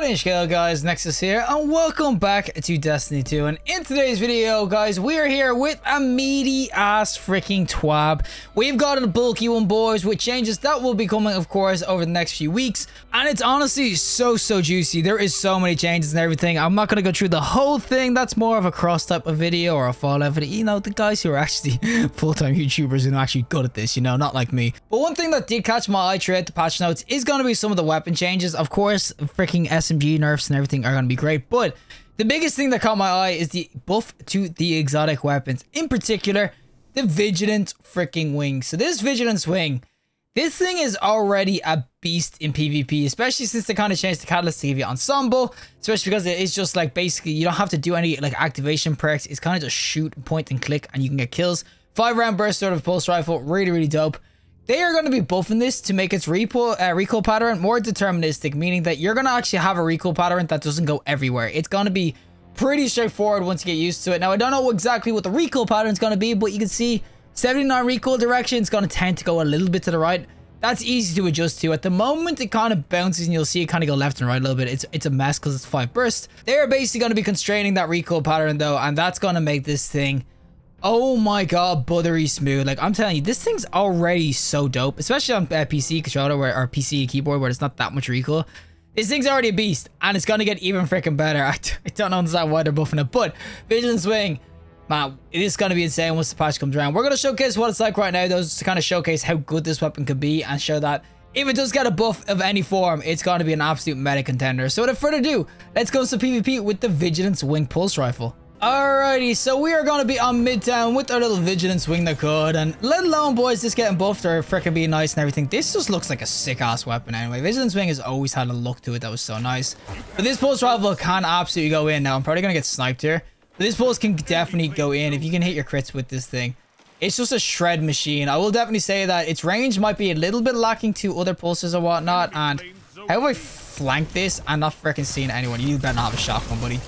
What is going on, guys? Nexas here, and welcome back to Destiny 2. And in today's video, guys, we are here with a meaty ass freaking twab. We've got a bulky one, boys, with changes that will be coming, of course, over the next few weeks. And it's honestly so juicy. There is so many changes and everything. I'm not going to go through the whole thing. That's more of a cross type of video or a Fallout video. You know, the guys who are actually full-time YouTubers and are actually good at this, you know, not like me. But one thing that did catch my eye throughout the patch notes is going to be some of the weapon changes. Of course, freaking SMG nerfs and everything are going to be great, but the biggest thing that caught my eye is the buff to the exotic weapons, in particular the Vigilance freaking Wing. So this Vigilance Wing, this thing is already a beast in PvP, especially since they kind of changed the catalyst to give you ensemble, especially because it is just like basically you don't have to do any like activation perks. It's kind of just shoot, point and click, and you can get kills. 5-round burst sort of pulse rifle, really dope. They are going to be buffing this to make its recoil pattern more deterministic, meaning that you're going to actually have a recoil pattern that doesn't go everywhere. It's going to be pretty straightforward once you get used to it. Now, I don't know exactly what the recoil pattern is going to be, but you can see 79 recoil direction is going to tend to go a little bit to the right. That's easy to adjust to. At the moment, it kind of bounces and you'll see it kind of go left and right a little bit. It's a mess because it's 5 bursts. They're basically going to be constraining that recoil pattern though, and that's going to make this thing, oh my god, buttery smooth. Like, I'm telling you, this thing's already so dope, especially on PC controller or PC keyboard where it's not that much recoil. This thing's already a beast, and it's gonna get even freaking better. I don't understand why they're buffing it, but Vigilance Wing, man, it is gonna be insane once the patch comes around. We're gonna showcase what it's like right now, though, just to kind of showcase how good this weapon could be and show that if it does get a buff of any form, it's gonna be an absolute meta contender. So without further ado, let's go to PvP with the Vigilance Wing pulse rifle. Alrighty, so we are going to be on Midtown with our little Vigilance Wing that could, and let alone, boys, just getting buffed or freaking being nice and everything. This just looks like a sick-ass weapon anyway. Vigilance Wing has always had a look to it that was so nice. But this pulse rifle can absolutely go in. Now, I'm probably going to get sniped here, but this pulse can definitely go in if you can hit your crits with this thing. It's just a shred machine. I will definitely say that its range might be a little bit lacking to other pulses or whatnot, and how have I flanked this and not freaking seen anyone? You better not have a shotgun, buddy.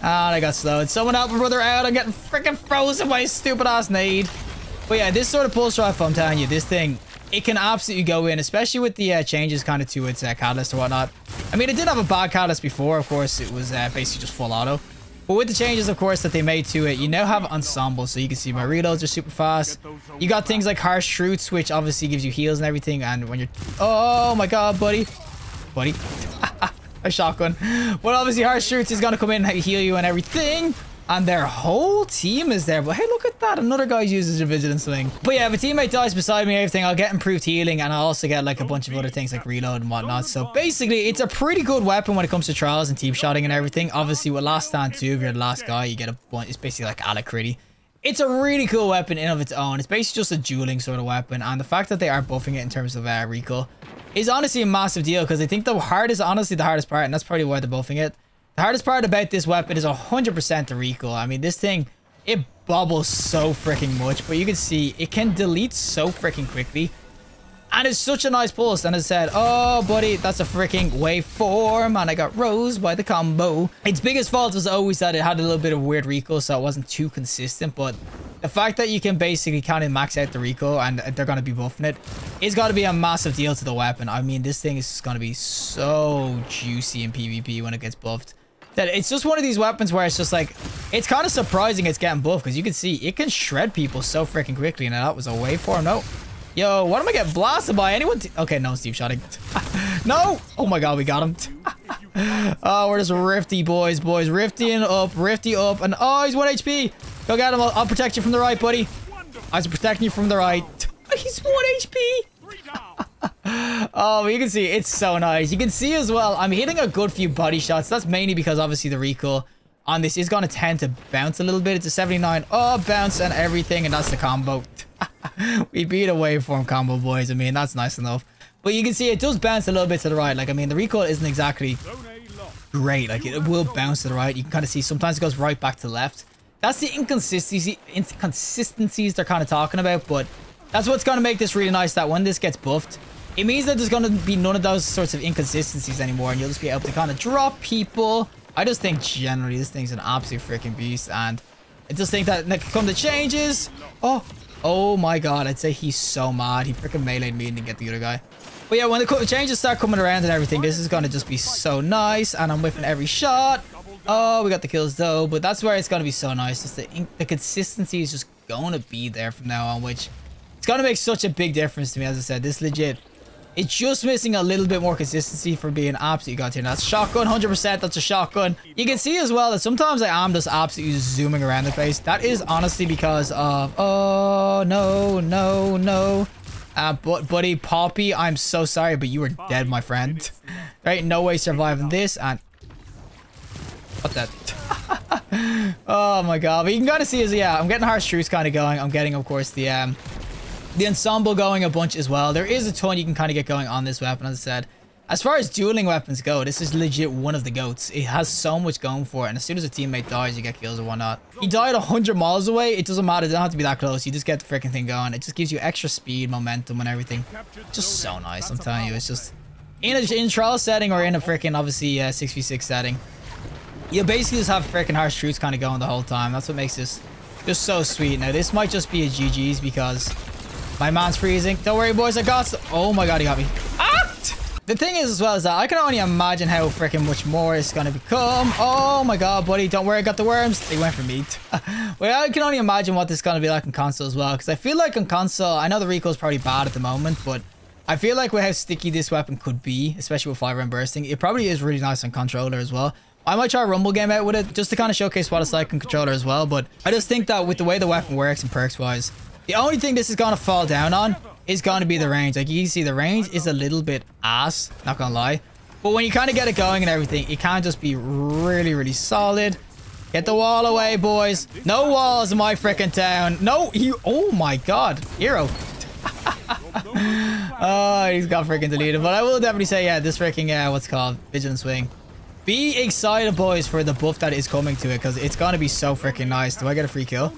And I got slowed. Someone help my brother out. I'm getting freaking frozen by his stupid ass nade. But yeah, this sort of pulse rifle, I'm telling you, this thing, it can absolutely go in, especially with the changes kind of to its catalyst or whatnot. I mean, it did have a bad catalyst before. Of course, it was basically just full auto. But with the changes, of course, that they made to it, you now have ensemble. So you can see my reloads are super fast. You got things like harsh shoots, which obviously gives you heals and everything. And when you're... Oh my god, buddy. Buddy. A shotgun. Well, obviously, harsh shoots is going to come in and heal you and everything. And their whole team is there. But hey, look at that. Another guy uses a Vigilance Wing. But yeah, if a teammate dies beside me and everything, I'll get improved healing. And I'll also get like a bunch of other things like reload and whatnot. So basically, it's a pretty good weapon when it comes to trials and team shotting and everything. Obviously, with Last Stand 2, if you're the last guy, you get a bunch. It's basically like Alacrity. It's a really cool weapon in of its own. It's basically just a dueling sort of weapon. And the fact that they are buffing it in terms of recoil is honestly a massive deal, because I think the hardest part, and that's probably why they're buffing it. The hardest part about this weapon is 100% the recoil. I mean, this thing, it bobbles so freaking much, but you can see it can delete so freaking quickly. And it's such a nice pulse. And I said, oh, buddy, that's a freaking waveform. And I got rose by the combo. Its biggest fault was always that it had a little bit of weird recoil, so it wasn't too consistent. But the fact that you can basically kind of max out the recoil and they're going to be buffing it is got to be a massive deal to the weapon. I mean, this thing is going to be so juicy in PvP when it gets buffed. That it's just one of these weapons where it's just like, it's kind of surprising it's getting buffed, because you can see it can shred people so freaking quickly. And that was a waveform. No. Yo, what am I getting blasted by? Anyone? Okay, no, Steve shotting. No! Oh my god, we got him. Oh, we're just rifty, boys. Rifty up. And oh, he's 1 HP. Go get him. I'll protect you from the right, buddy. I was protecting you from the right. He's 1 HP. Oh, you can see it's so nice. You can see as well, I'm hitting a good few body shots. That's mainly because obviously the recoil on this is going to tend to bounce a little bit. It's a 79. Oh, bounce and everything. And that's the combo. We beat a waveform combo, boys. I mean, that's nice enough. But you can see it does bounce a little bit to the right. Like, I mean, the recoil isn't exactly great. Like, it will bounce to the right. You can kind of see sometimes it goes right back to the left. That's the inconsistencies they're kind of talking about. But that's what's going to make this really nice, that when this gets buffed, it means that there's going to be none of those sorts of inconsistencies anymore. And you'll just be able to kind of drop people. I just think generally this thing's an absolute freaking beast. And I just think that come the changes. Oh my god, I'd say he's so mad. He freaking meleeed me and didn't get the other guy. But yeah, when the changes start coming around and everything, this is going to just be so nice. And I'm whiffing every shot. Oh, we got the kills though. But that's where it's going to be so nice. Just the consistency is just going to be there from now on, which it's going to make such a big difference to me. As I said, this legit, it's just missing a little bit more consistency for being absolutely goddamn. That's shotgun, 100%. That's a shotgun. You can see as well that sometimes I am just absolutely zooming around the place. That is honestly because of... Oh, no. But buddy, Poppy, I'm so sorry, but you are dead, my friend. Right? No way surviving this. And... What that? Oh my god. But you can kind of see is, yeah, I'm getting harsh truths kind of going. I'm getting, of course, the ensemble going a bunch as well. There is a ton you can kind of get going on this weapon, as I said. As far as dueling weapons go, this is legit one of the goats. It has so much going for it, and as soon as a teammate dies, you get kills or whatnot. He died 100 miles away. It doesn't matter. It doesn't have to be that close. You just get the freaking thing going. It just gives you extra speed, momentum, and everything. Just so nice, I'm telling you. It's just... In a trial setting or in a freaking, obviously, 6v6 setting, you basically just have freaking harsh truths kind of going the whole time. That's what makes this just so sweet. Now, this might just be a GG's because... My man's freezing. Don't worry, boys. I got... Oh my god, he got me. Ah! The thing is, as well, is that I can only imagine how freaking much more it's going to become. Oh my god, buddy. Don't worry, I got the worms. They went for meat. Well, I can only imagine what this is going to be like on console as well. Because I feel like on console, I know the recoil is probably bad at the moment, but I feel like with how sticky this weapon could be, especially with 5-round bursting, it probably is really nice on controller as well. I might try a rumble game out with it just to kind of showcase what it's like on controller as well. But I just think that with the way the weapon works and perks wise, the only thing this is going to fall down on is going to be the range. Like you can see, the range is a little bit ass, not gonna lie. But when you kind of get it going and everything, it can just be really, really solid. Get the wall away, boys. No walls in my freaking town. No, you. Oh my god, hero. Oh, he's got freaking deleted. But I will definitely say, yeah, this freaking what's it called, Vigilance Wing. Be excited, boys, for the buff that is coming to it, because it's gonna be so freaking nice. Do I get a free kill?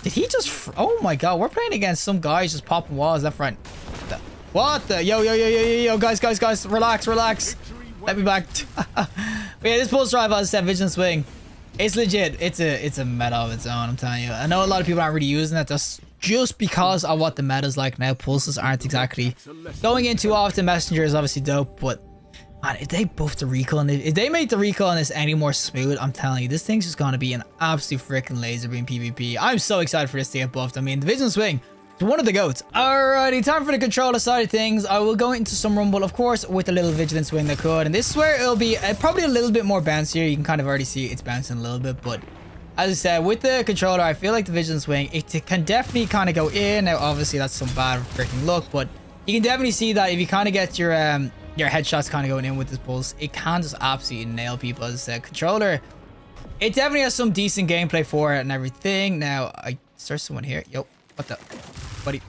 Did he just... Oh my god, we're playing against some guys just popping walls left, right. What the... Yo, guys, relax. Let me back. But yeah, this pulse drive, as I said, Vigilance Wing, it's legit. It's a meta of its own, I'm telling you. I know a lot of people aren't really using it. That's just because of what the meta's like now. Pulses aren't exactly going in too often. Messenger is obviously dope, but... Man, if they buff the recoil and if they make the recoil on this any more smooth, I'm telling you, this thing's just gonna be an absolute freaking laser beam PvP. I'm so excited for this to get buffed. I mean, the Vigilance Wing is one of the goats. Alrighty, time for the controller side of things. I will go into some rumble, of course, with a little Vigilance Wing that could, and this is where it'll be probably a little bit more bouncier. You can kind of already see it's bouncing a little bit, but as I said, with the controller, I feel like the Vigilance Wing, it can definitely kind of go in. Now, obviously, that's some bad freaking luck, but you can definitely see that if you kind of get your headshots kind of going in with this pulse, it can just absolutely nail people. As I said, controller, it definitely has some decent gameplay for it and everything. Now, there's someone here. Yo, what the... Buddy.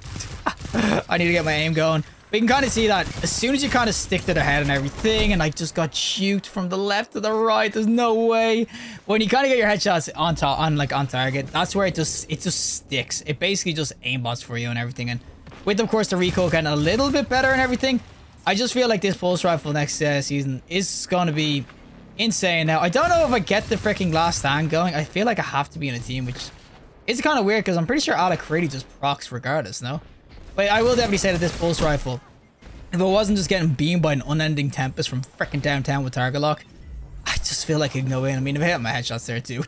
I need to get my aim going. But you can kind of see that as soon as you kind of stick to their head and everything, and I just got juked from the left to the right. There's no way. When you kind of get your headshots on target, that's where it just sticks. It basically just aimbots for you and everything. And with, of course, the recoil getting a little bit better and everything, I just feel like this pulse rifle next season is going to be insane. Now, I don't know if I get the freaking last stand going. I feel like I have to be in a team, which is kind of weird because I'm pretty sure Alec Creedy just procs regardless, no? But I will definitely say that this pulse rifle, if it wasn't just getting beamed by an unending tempest from freaking downtown with target lock, I just feel like it can go in. I mean, if I hit my headshots there too,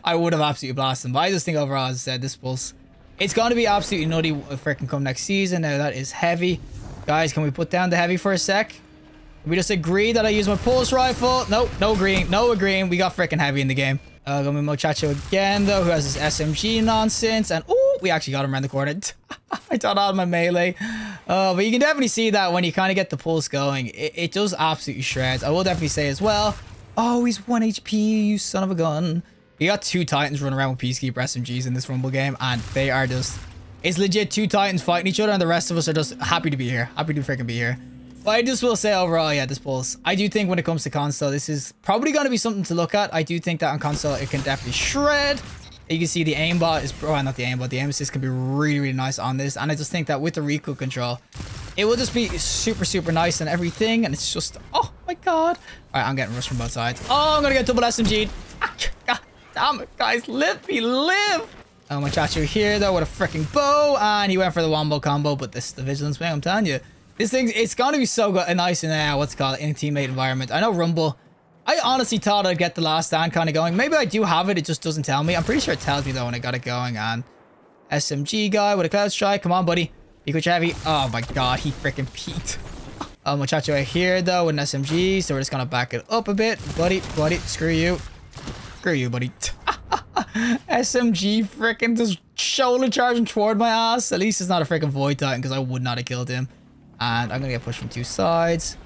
I would have absolutely blasted them. But I just think overall, as I said, this pulse, it's going to be absolutely nutty freaking come next season. Now, that is heavy. Guys, can we put down the heavy for a sec? Can we just agree that I use my pulse rifle? Nope, no agreeing. No agreeing. We got freaking heavy in the game. Gonna be Muchacho again, though, who has this SMG nonsense. And, oh, we actually got him around the corner. I thought out of my melee. But you can definitely see that when you kind of get the pulse going, it does absolutely shreds. I will definitely say as well. Oh, he's 1 HP, you son of a gun. You got 2 Titans running around with Peacekeeper SMGs in this Rumble game, and they are just... It's legit 2 Titans fighting each other, and the rest of us are just happy to be here. Happy to freaking be here. But I just will say overall, yeah, this pulse, I do think when it comes to console, this is probably going to be something to look at. I do think that on console, it can definitely shred. You can see the aimbot is... Oh, not the aimbot. The aim assist can be really, really nice on this. And I just think that with the recoil control, it will just be super, super nice and everything. And it's just... Oh, my God. All right, I'm getting rushed from both sides. Oh, I'm going to get double SMG'd. God damn it, guys. Let me live. Oh, Muchacho here, though, with a freaking bow. And he went for the wombo combo. But this is the Vigilance Wing, I'm telling you. This thing, it's going to be so good and nice in what's it called, in a teammate environment. I know Rumble, I honestly thought I'd get the last stand kind of going. Maybe I do have it, it just doesn't tell me. I'm pretty sure it tells me though when I got it going. And SMG guy with a cloud strike. Come on, buddy. Eco heavy. Oh my god, he freaking peaked. Muchacho right here though with an SMG, so we're just gonna back it up a bit. Buddy, screw you. Screw you, buddy. SMG freaking just shoulder charging toward my ass. At least it's not a freaking Void Titan because I would not have killed him. And I'm gonna get pushed from two sides.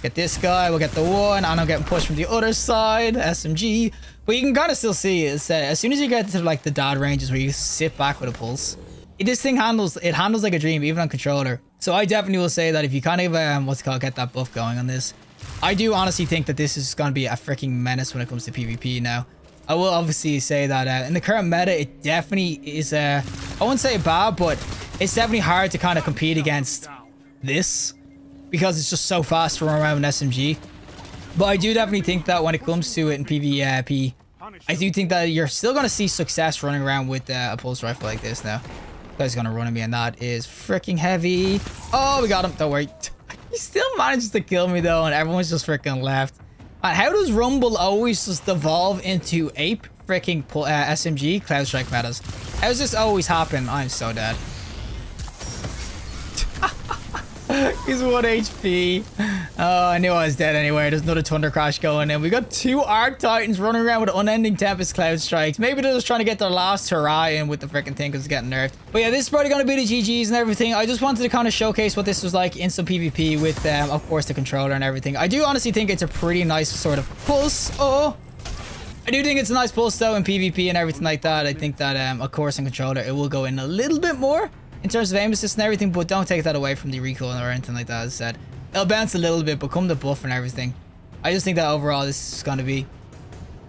Get this guy, we'll get the one, and I'm getting pushed from the other side. SMG. But you can kind of still see it. As soon as you get to like the dad ranges where you sit back with a pulse, this thing handles like a dream, even on controller. So I definitely will say that if you kind of what's it called, get that buff going on this, I do honestly think that this is gonna be a freaking menace when it comes to PvP now. I will obviously say that in the current meta, it definitely is I wouldn't say bad, but it's definitely hard to kind of compete against this because it's just so fast to run around with SMG. But I do definitely think that when it comes to it in PvP, I do think that you're still going to see success running around with a pulse rifle like this now. This guy's going to run at me, and that is freaking heavy. Oh, we got him. Don't worry. He still manages to kill me though, and everyone's just freaking left. And how does Rumble always just evolve into ape freaking SMG cloud strike metas? How does this always happen? I'm so dead. He's 1 HP. Oh, I knew I was dead anyway. There's another Thunder Crash going in. We got two Arc Titans running around with unending Tempest Cloud Strikes. Maybe they're just trying to get their last hurrah in with the freaking thing because it's getting nerfed. But yeah, this is probably going to be the GGs and everything. I just wanted to kind of showcase what this was like in some PvP with, of course, the controller and everything. I do honestly think it's a pretty nice sort of pulse. Oh, I do think it's a nice pulse though in PvP and everything like that. I think that, of course, in controller, it will go in a little bit more in terms of aim assist and everything, but don't take that away from the recoil or anything like that. As I said, it'll bounce a little bit, but come the buff and everything, I just think that overall this is going to be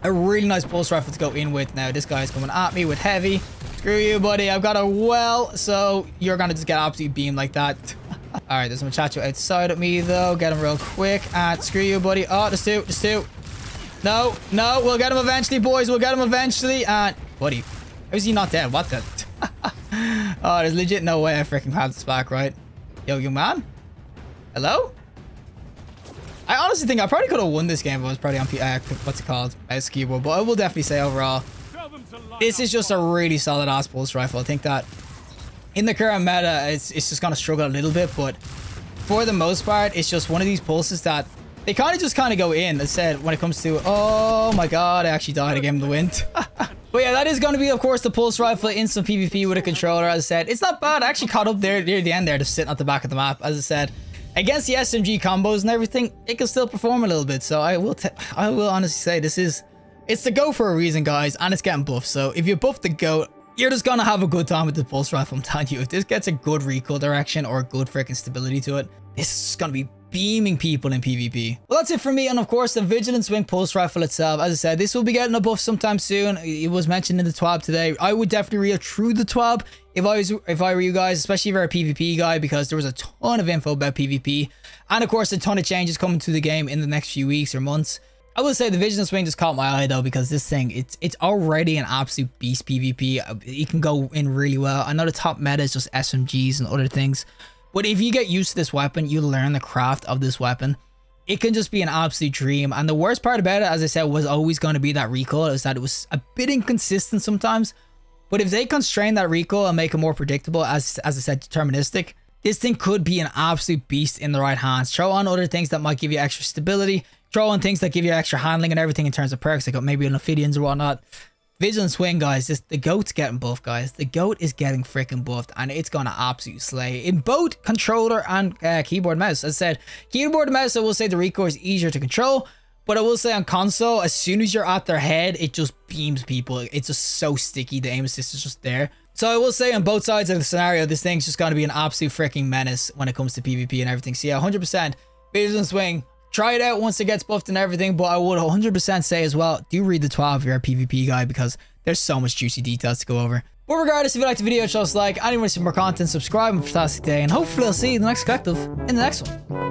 a really nice pulse rifle to go in with. Now this guy's coming at me with heavy. Screw you, buddy. I've got a well, so you're going to just get absolutely beamed like that. All right, there's a muchacho outside of me though. Get him real quick. And screw you, buddy. Oh, there's two. No, we'll get him eventually, boys. We'll get him eventually. And buddy, how is he not dead? What the? Oh, there's legit no way I freaking have this back, right? Yo, young man? Hello? I honestly think I probably could have won this game if I was probably on what's it called? Mouse keyboard. But I will definitely say overall, this is just a really solid ass pulse rifle. I think that in the current meta, it's just going to struggle a little bit. But for the most part, it's just one of these pulses that they kind of go in. As I said, when it comes to, oh my god, I actually died. I gave him the wind. But yeah, that is going to be, of course, the pulse rifle in some PvP with a controller. As I said, it's not bad. I actually caught up there near the end there, just sitting at the back of the map. As I said, against the SMG combos and everything, it can still perform a little bit. So I will honestly say it's the GOAT for a reason, guys, and it's getting buffed. So if you buff the GOAT, you're just going to have a good time with the pulse rifle. I'm telling you, if this gets a good recoil direction or a good freaking stability to it, this is going to be beaming people in PvP. Well, that's it for me, and of course the Vigilance Wing pulse rifle itself. As I said, this will be getting a buff sometime soon. It was mentioned in the twab today. I would definitely read through the twab if I were you guys, especially if you're a PvP guy, because there was a ton of info about PvP, and of course a ton of changes coming to the game in the next few weeks or months. I will say the Vigilance Wing just caught my eye though, because this thing, it's already an absolute beast PvP. It can go in really well. I know the top meta is just SMGs and other things, but if you get used to this weapon, you learn the craft of this weapon, it can just be an absolute dream. And the worst part about it, as I said, was always going to be that recoil, is that it was a bit inconsistent sometimes. But if they constrain that recoil and make it more predictable, as I said, deterministic, this thing could be an absolute beast in the right hands. Throw on other things that might give you extra stability, throw on things that give you extra handling and everything in terms of perks, like maybe Ophidians or whatnot. Vigilance Wing, guys, the GOAT's getting buffed, guys. The GOAT is getting freaking buffed, and it's gonna absolutely slay in both controller and keyboard mouse. As I said, keyboard and mouse, I will say the recoil is easier to control, but I will say on console, as soon as you're at their head, it just beams people. It's just so sticky. The aim assist is just there. So I will say on both sides of the scenario, this thing's just gonna be an absolute freaking menace when it comes to PvP and everything. So yeah, 100% Vigilance Wing. Try it out once it gets buffed and everything, but I would 100% say as well, do read the twab if you're a PvP guy, because there's so much juicy details to go over. But regardless, if you liked the video, show us a like. Anyone want to see more content, subscribe, and have a fantastic day, and hopefully I'll see you in the next collective in the next one.